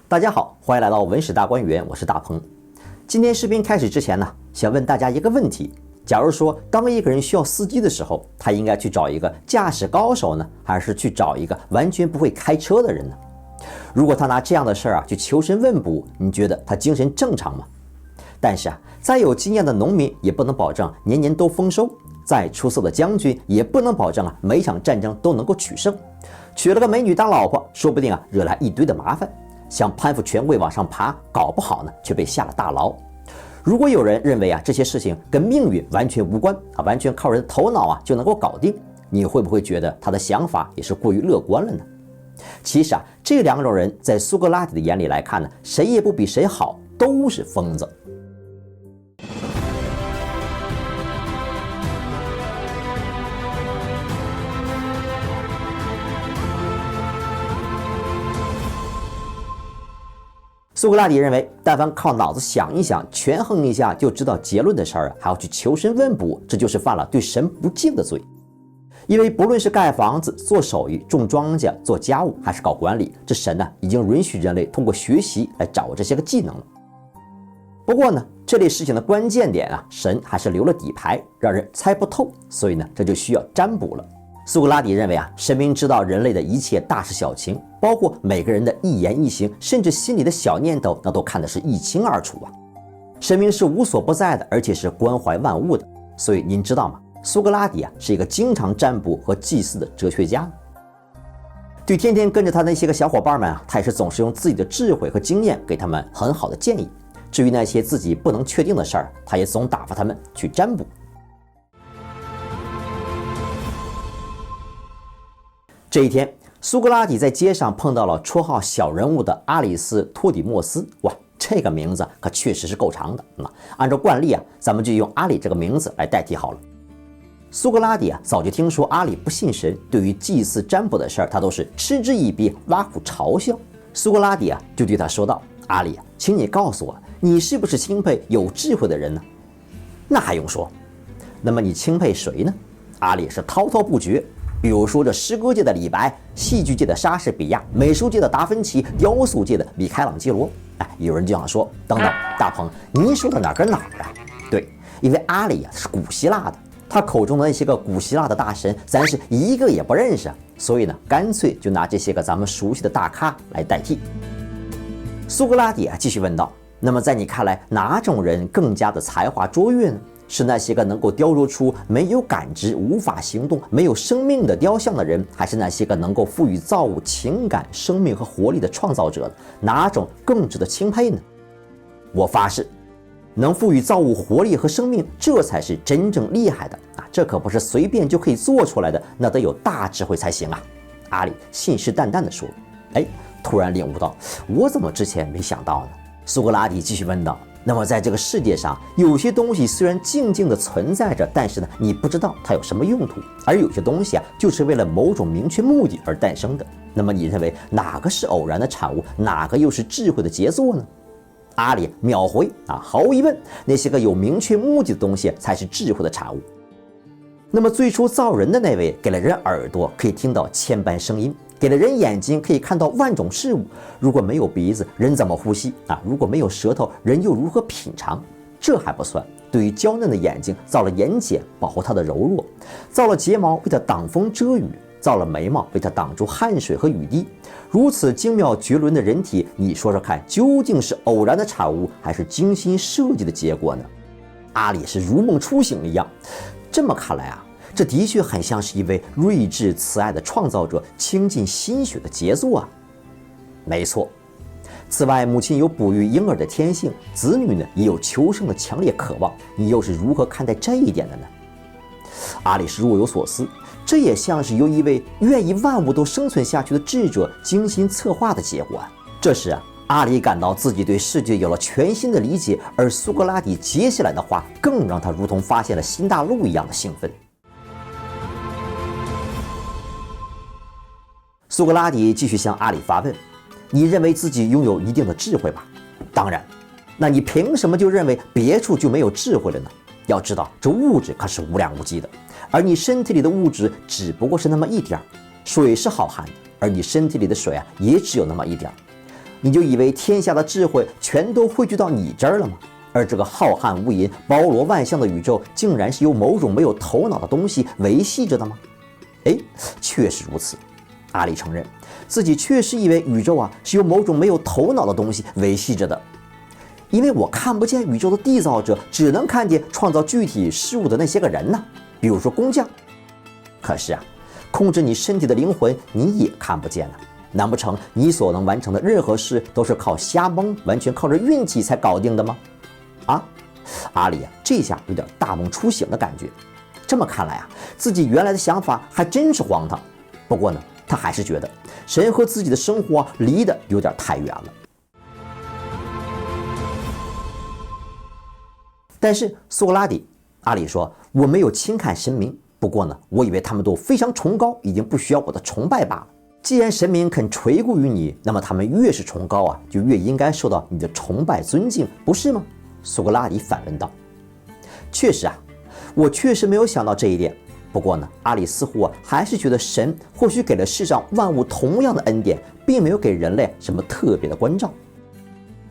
大家好，欢迎来到文史大观园，我是大鹏。今天视频开始之前呢，想问大家一个问题：假如说当一个人需要司机的时候，他应该去找一个驾驶高手呢，还是去找一个完全不会开车的人呢？如果他拿这样的事儿去求神问卜，你觉得他精神正常吗？但是再有经验的农民也不能保证年年都丰收，再出色的将军也不能保证每场战争都能够取胜。娶了个美女当老婆，说不定惹来一堆的麻烦。想攀附权贵往上爬，搞不好呢却被下了大牢。如果有人认为这些事情跟命运完全无关完全靠人的头脑就能够搞定，你会不会觉得他的想法也是过于乐观了呢？其实这两种人在苏格拉底的眼里来看呢，谁也不比谁好，都是疯子。苏格拉底认为，但凡靠脑子想一想、权衡一下就知道结论的事儿，还要去求神问卜，这就是犯了对神不敬的罪。因为不论是盖房子、做手艺、种庄稼、做家务，还是搞管理，这神已经允许人类通过学习来掌握这些个技能了。不过呢，这类事情的关键点神还是留了底牌，让人猜不透，所以呢，这就需要占卜了。苏格拉底认为神明知道人类的一切大事小情，包括每个人的一言一行，甚至心里的小念头，那都看得是一清二楚神明是无所不在的，而且是关怀万物的。所以您知道吗？苏格拉底是一个经常占卜和祭祀的哲学家。对天天跟着他那些个小伙伴们他也是总是用自己的智慧和经验给他们很好的建议。至于那些自己不能确定的事儿，他也总打发他们去占卜。这一天，苏格拉底在街上碰到了绰号小人物的阿里斯托底莫斯。哇，这个名字可确实是够长的。按照惯例咱们就用阿里这个名字来代替好了。苏格拉底早就听说阿里不信神，对于祭祀占卜的事儿，他都是嗤之以鼻，挖苦嘲笑。苏格拉底就对他说道：“阿里，请你告诉我，你是不是钦佩有智慧的人呢？”那还用说？那么你钦佩谁呢？阿里是滔滔不绝。比如说这诗歌界的李白，戏剧界的莎士比亚，美术界的达芬奇，雕塑界的米开朗基罗。有人就想说，等等，大鹏，您说的哪跟哪儿对，因为阿里是古希腊的，他口中的那些个古希腊的大神，咱是一个也不认识，所以呢，干脆就拿这些个咱们熟悉的大咖来代替。苏格拉底继续问道：“那么在你看来，哪种人更加的才华卓越呢？是那些个能够雕琢出没有感知、无法行动、没有生命的雕像的人，还是那些个能够赋予造物情感、生命和活力的创造者？哪种更值得钦佩呢？”我发誓，能赋予造物活力和生命，这才是真正厉害的这可不是随便就可以做出来的，那得有大智慧才行阿里信誓旦旦地说。突然领悟到，我怎么之前没想到呢？苏格拉底继续问道：“那么在这个世界上，有些东西虽然静静地存在着，但是呢，你不知道它有什么用途；而有些东西就是为了某种明确目的而诞生的。那么你认为哪个是偶然的产物，哪个又是智慧的杰作呢？”阿里秒回毫无疑问，那些个有明确目的的东西才是智慧的产物。那么最初造人的那位，给了人耳朵可以听到千般声音，给了人眼睛可以看到万种事物。如果没有鼻子，人怎么呼吸如果没有舌头，人又如何品尝？这还不算，对于娇嫩的眼睛造了眼睑，保护它的柔弱；造了睫毛为它挡风遮雨；造了眉毛为它挡住汗水和雨滴。如此精妙绝伦的人体，你说说看，究竟是偶然的产物，还是精心设计的结果呢？阿里是如梦初醒一样。这么看来这的确很像是一位睿智慈爱的创造者倾尽心血的杰作没错。此外，母亲有哺育婴儿的天性，子女呢也有求生的强烈渴望，你又是如何看待这一点的呢？阿里是若有所思，这也像是由一位愿意万物都生存下去的智者精心策划的结果这时阿里感到自己对世界有了全新的理解，而苏格拉底接下来的话更让他如同发现了新大陆一样的兴奋。苏格拉底继续向阿里发问：“你认为自己拥有一定的智慧吧？当然。那你凭什么就认为别处就没有智慧了呢？要知道，这物质可是无量无际的，而你身体里的物质只不过是那么一点儿。水是好汉的，而你身体里的水也只有那么一点儿。你就以为天下的智慧全都汇聚到你这儿了吗？而这个浩瀚无垠、包罗万象的宇宙，竟然是由某种没有头脑的东西维系着的吗？确实如此。阿里承认自己确实以为宇宙是由某种没有头脑的东西维系着的，因为我看不见宇宙的缔造者，只能看见创造具体事物的那些个人呢，比如说工匠。可是控制你身体的灵魂你也看不见了，难不成你所能完成的任何事都是靠瞎蒙，完全靠着运气才搞定的吗？阿里这下有点大梦初醒的感觉。这么看来自己原来的想法还真是荒唐。不过呢，他还是觉得神和自己的生活离得有点太远了。但是苏格拉底，阿里说，我没有轻看神明，不过呢，我以为他们都非常崇高，已经不需要我的崇拜罢了。既然神明肯垂顾于你，那么他们越是崇高就越应该受到你的崇拜尊敬，不是吗？苏格拉底反问道。确实我确实没有想到这一点。不过呢，阿里似乎还是觉得神或许给了世上万物同样的恩典，并没有给人类什么特别的关照。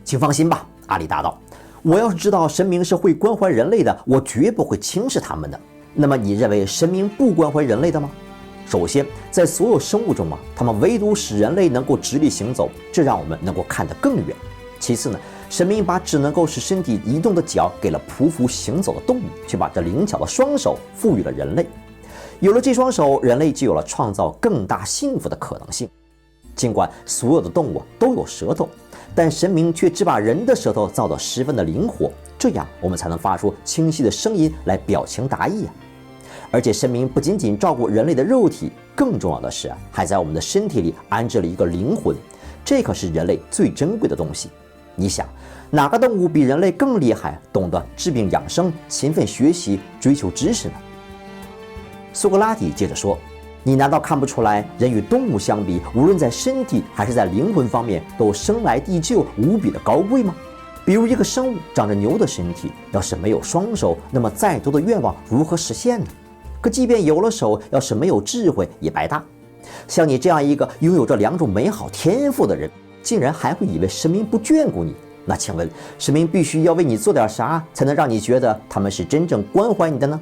请放心吧，阿里答道，我要是知道神明是会关怀人类的，我绝不会轻视他们的。那么你认为神明不关怀人类的吗？首先，在所有生物中他们唯独使人类能够直立行走，这让我们能够看得更远。其次呢，神明把只能够使身体移动的脚给了匍匐行走的动物，却把这灵巧的双手赋予了人类。有了这双手，人类就有了创造更大幸福的可能性。尽管所有的动物都有舌头，但神明却只把人的舌头造得十分的灵活，这样我们才能发出清晰的声音来表情达意而且神明不仅仅照顾人类的肉体，更重要的是还在我们的身体里安置了一个灵魂，这可是人类最珍贵的东西。你想，哪个动物比人类更厉害，懂得治病养生、勤奋学习、追求知识呢？苏格拉底接着说，你难道看不出来，人与动物相比，无论在身体还是在灵魂方面，都生来地就无比的高贵吗？比如一个生物长着牛的身体，要是没有双手，那么再多的愿望如何实现呢？可即便有了手，要是没有智慧也白搭。像你这样一个拥有着两种美好天赋的人，竟然还会以为神明不眷顾你，那请问神明必须要为你做点啥，才能让你觉得他们是真正关怀你的呢？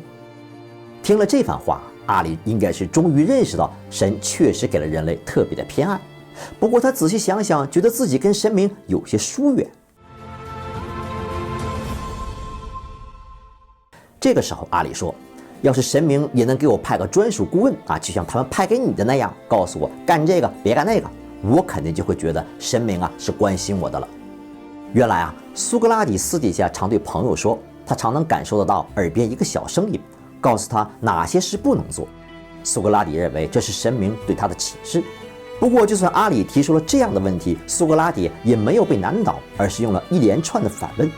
听了这番话，阿里应该是终于认识到神确实给了人类特别的偏爱。不过他仔细想想，觉得自己跟神明有些疏远。这个时候阿里说，要是神明也能给我派个专属顾问就像他们派给你的那样，告诉我干这个别干那个，我肯定就会觉得神明是关心我的了。原来苏格拉底私底下常对朋友说，他常能感受得到耳边一个小声音，告诉他哪些事不能做。苏格拉底认为这是神明对他的启示。不过就算阿里提出了这样的问题，苏格拉底也没有被难倒，而是用了一连串的反问。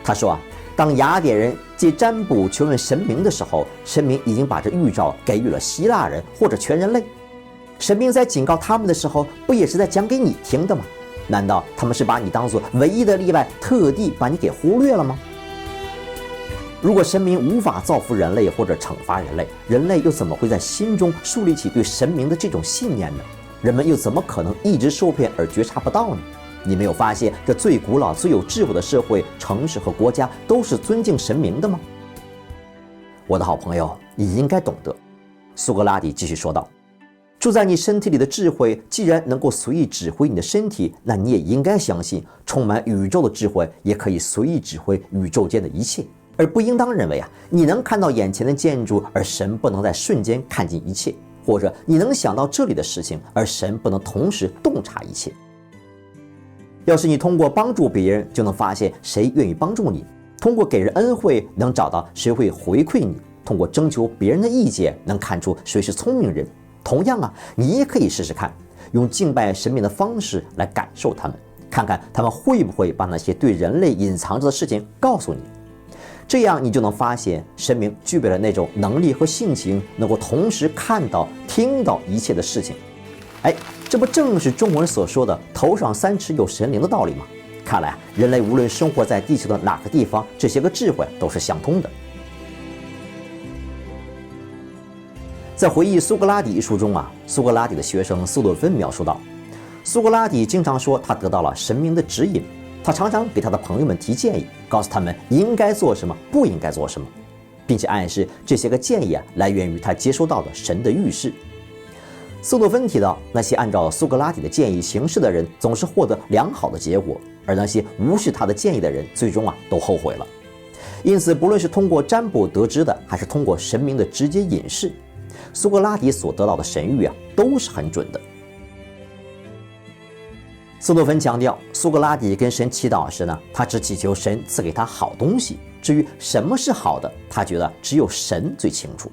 他说当雅典人借占卜求问神明的时候，神明已经把这预兆给予了希腊人或者全人类。神明在警告他们的时候，不也是在讲给你听的吗？难道他们是把你当作唯一的例外，特地把你给忽略了吗？如果神明无法造福人类或者惩罚人类，人类又怎么会在心中树立起对神明的这种信念呢？人们又怎么可能一直受骗而觉察不到呢？你没有发现这最古老最有智慧的社会、城市和国家都是尊敬神明的吗？我的好朋友，你应该懂得。苏格拉底继续说道，住在你身体里的智慧既然能够随意指挥你的身体，那你也应该相信充满宇宙的智慧也可以随意指挥宇宙间的一切，而不应当认为你能看到眼前的建筑，而神不能在瞬间看尽一切，或者你能想到这里的事情，而神不能同时洞察一切。要是你通过帮助别人就能发现谁愿意帮助你，通过给人恩惠能找到谁会回馈你，通过征求别人的意见能看出谁是聪明人，同样你也可以试试看，用敬拜神明的方式来感受他们，看看他们会不会把那些对人类隐藏着的事情告诉你。这样你就能发现神明具备了那种能力和性情，能够同时看到听到一切的事情。这不正是中文所说的头上三尺有神灵的道理吗？看来人类无论生活在地球的哪个地方，这些个智慧都是相通的。在回忆苏格拉底一书中苏格拉底的学生斯洛芬描述到，苏格拉底经常说他得到了神明的指引，他常常给他的朋友们提建议，告诉他们应该做什么，不应该做什么，并且暗示这些个建议来源于他接收到的神的预示。斯诺芬提到，那些按照苏格拉底的建议行事的人总是获得良好的结果，而那些无视他的建议的人最终都后悔了。因此，不论是通过占卜得知的，还是通过神明的直接隐示，苏格拉底所得到的神谕都是很准的。斯诺芬强调，苏格拉底跟神祈祷时他只祈求神赐给他好东西，至于什么是好的，他觉得只有神最清楚。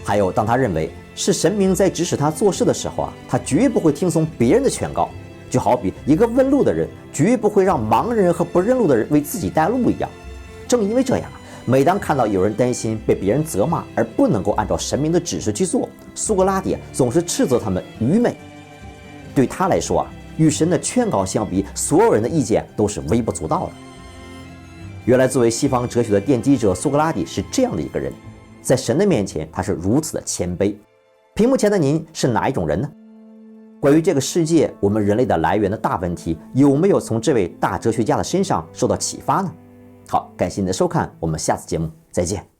还有，当他认为是神明在指使他做事的时候他绝不会听从别人的劝告，就好比一个问路的人绝不会让盲人和不认路的人为自己带路一样。正因为这样，每当看到有人担心被别人责骂而不能够按照神明的指示去做，苏格拉底总是斥责他们愚昧。对他来说与神的劝告相比，所有人的意见都是微不足道的。原来作为西方哲学的奠基者，苏格拉底是这样的一个人，在神的面前他是如此的谦卑。屏幕前的您是哪一种人呢？关于这个世界，我们人类的来源的大问题，有没有从这位大哲学家的身上受到启发呢？好，感谢您的收看，我们下次节目再见。